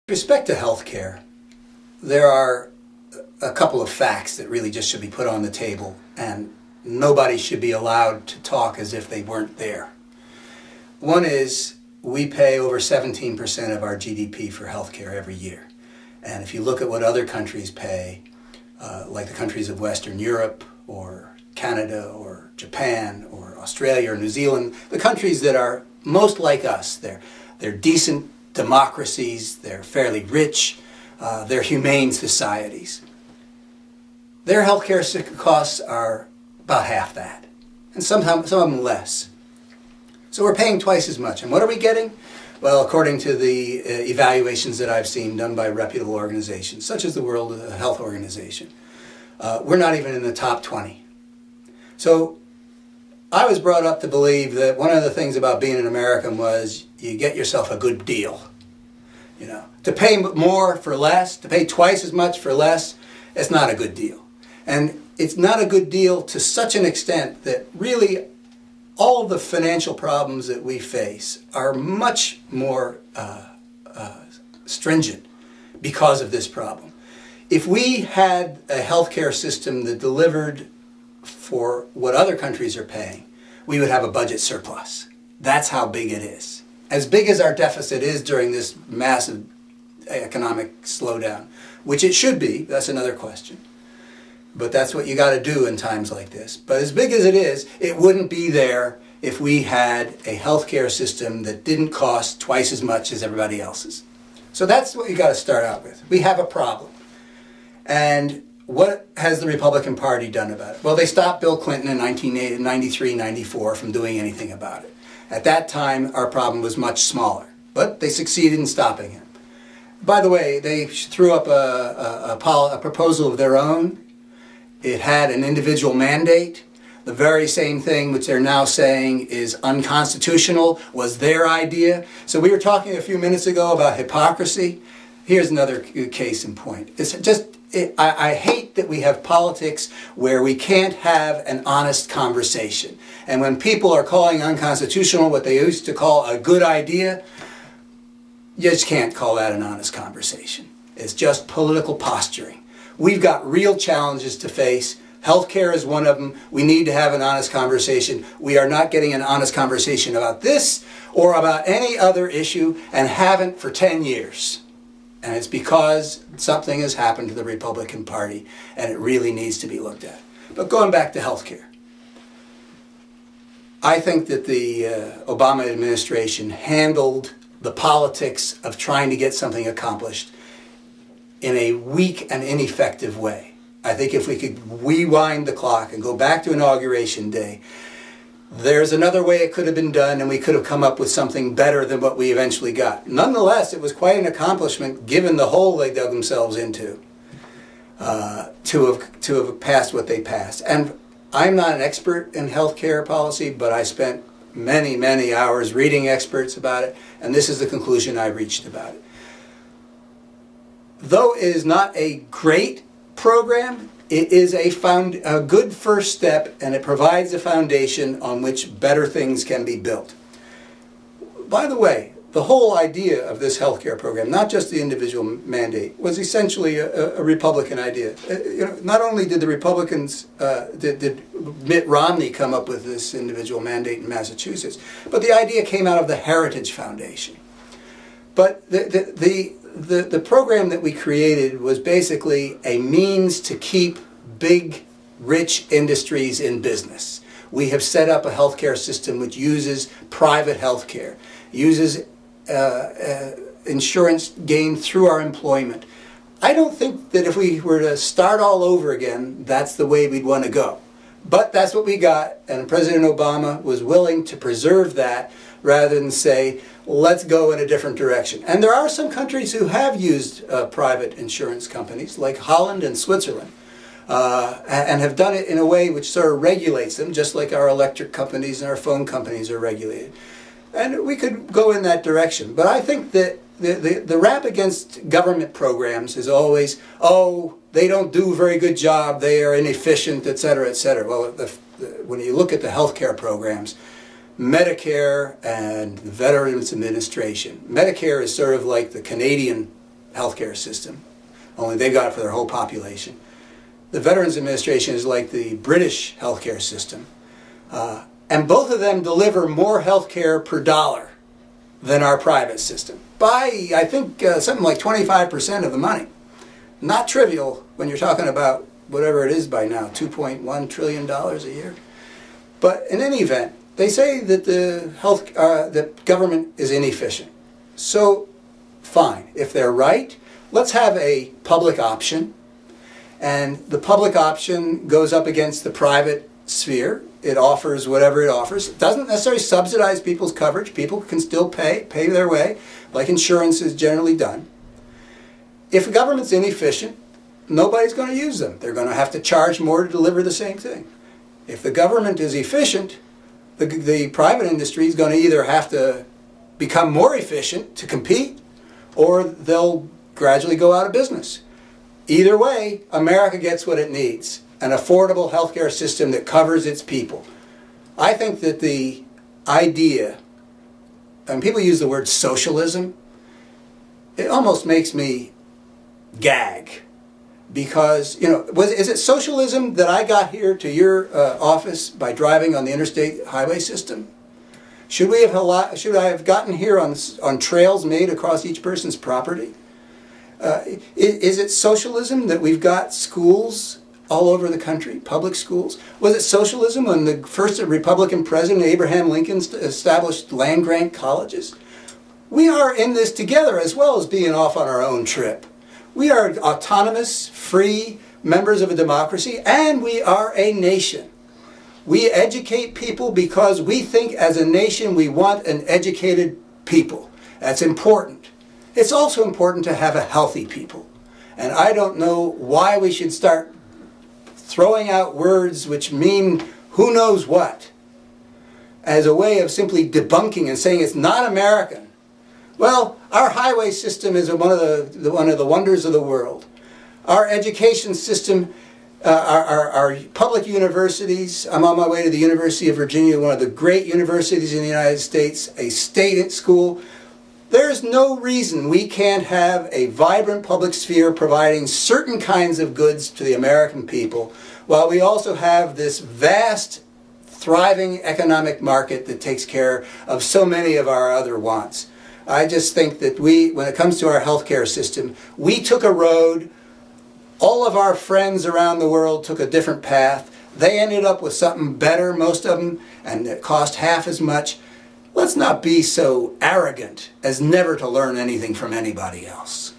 With respect to healthcare, there are a couple of facts that really just should be put on the table, and nobody should be allowed to talk as if they weren't there. One is we pay over 17% of our GDP for healthcare every year. And if you look at what other countries pay, like the countries of Western Europe or Canada or Japan or Australia or New Zealand, the countries that are most like us, they're decent democracies, they're fairly rich, they're humane societies. Their healthcare costs are about half that, and some of them less. So we're paying twice as much. And what are we getting? Well, according to the evaluations that I've seen done by reputable organizations, such as the World Health Organization, we're not even in the top 20. So I was brought up to believe that one of the things about being an American was you get yourself a good deal. You know, to pay more for less, to pay twice as much for less, it's not a good deal. And it's not a good deal to such an extent that really all the financial problems that we face are much more stringent because of this problem. If we had a healthcare system that delivered for what other countries are paying, we would have a budget surplus. That's how big it is. As big as our deficit is during this massive economic slowdown, which it should be, that's another question. But that's what you got to do in times like this. But as big as it is, it wouldn't be there if we had a healthcare system that didn't cost twice as much as everybody else's. So that's what you got to start out with. We have a problem. And what has the Republican Party done about it? Well, they stopped Bill Clinton in 1993, 94 from doing anything about it. At that time, our problem was much smaller, but they succeeded in stopping him. By the way, they threw up a proposal of their own. It had an individual mandate. The very same thing which they're now saying is unconstitutional was their idea. So we were talking a few minutes ago about hypocrisy. Here's another case in point. I hate that we have politics where we can't have an honest conversation. And when people are calling unconstitutional what they used to call a good idea, you just can't call that an honest conversation. It's just political posturing. We've got real challenges to face. Healthcare is one of them. We need to have an honest conversation. We are not getting an honest conversation about this or about any other issue, and haven't for 10 years. And it's because something has happened to the Republican Party, and it really needs to be looked at. But going back to healthcare, I think that the Obama administration handled the politics of trying to get something accomplished in a weak and ineffective way. I think if we could rewind the clock and go back to Inauguration Day, there's another way it could have been done, and we could have come up with something better than what we eventually got. Nonetheless, it was quite an accomplishment, given the hole they dug themselves into, to have passed what they passed. And I'm not an expert in healthcare policy, but I spent many, many hours reading experts about it, and this is the conclusion I reached about it. Though it is not a great program, it is a good first step, and it provides a foundation on which better things can be built. By the way, the whole idea of this healthcare program, not just the individual mandate, was essentially a Republican idea. Not only did the Republicans, did Mitt Romney come up with this individual mandate in Massachusetts, but the idea came out of the Heritage Foundation. But the program that we created was basically a means to keep big, rich industries in business. We have set up a healthcare system which uses private healthcare, uses insurance gained through our employment. I don't think that if we were to start all over again, that's the way we'd want to go. But that's what we got, and President Obama was willing to preserve that rather than say, let's go in a different direction. And there are some countries who have used private insurance companies, like Holland and Switzerland, and have done it in a way which sort of regulates them, just like our electric companies and our phone companies are regulated. And we could go in that direction. But I think that the rap against government programs is always, oh, they don't do a very good job, they are inefficient, et cetera, et cetera. Well, when you look at the healthcare programs, Medicare and the Veterans Administration. Medicare is sort of like the Canadian healthcare system, only they've got it for their whole population. The Veterans Administration is like the British healthcare system. And both of them deliver more healthcare per dollar than our private system. By, I think, something like 25% of the money. Not trivial when you're talking about whatever it is by now, $2.1 trillion a year. But in any event, they say that the government is inefficient. So, fine. If they're right, let's have a public option. And the public option goes up against the private sphere. It offers whatever it offers. It doesn't necessarily subsidize people's coverage. People can still pay their way, like insurance is generally done. If the government's inefficient, nobody's going to use them. They're going to have to charge more to deliver the same thing. If the government is efficient, the private industry is going to either have to become more efficient to compete, or they'll gradually go out of business. Either way, America gets what it needs, an affordable healthcare system that covers its people. I think that the idea, and people use the word socialism, it almost makes me gag. Because, is it socialism that I got here to your office by driving on the interstate highway system? Should I have gotten here on trails made across each person's property? Is it socialism that we've got schools all over the country, public schools? Was it socialism when the first Republican president, Abraham Lincoln, established land-grant colleges? We are in this together as well as being off on our own trip. We are autonomous, free members of a democracy, and we are a nation. We educate people because we think as a nation we want an educated people. That's important. It's also important to have a healthy people. And I don't know why we should start throwing out words which mean who knows what as a way of simply debunking and saying it's not American. Well, our highway system is one of the wonders of the world. Our education system, our public universities, I'm on my way to the University of Virginia, one of the great universities in the United States, a state school. There's no reason we can't have a vibrant public sphere providing certain kinds of goods to the American people, while we also have this vast, thriving economic market that takes care of so many of our other wants. I just think that when it comes to our healthcare system, we took a road. All of our friends around the world took a different path. They ended up with something better, most of them, and it cost half as much. Let's not be so arrogant as never to learn anything from anybody else.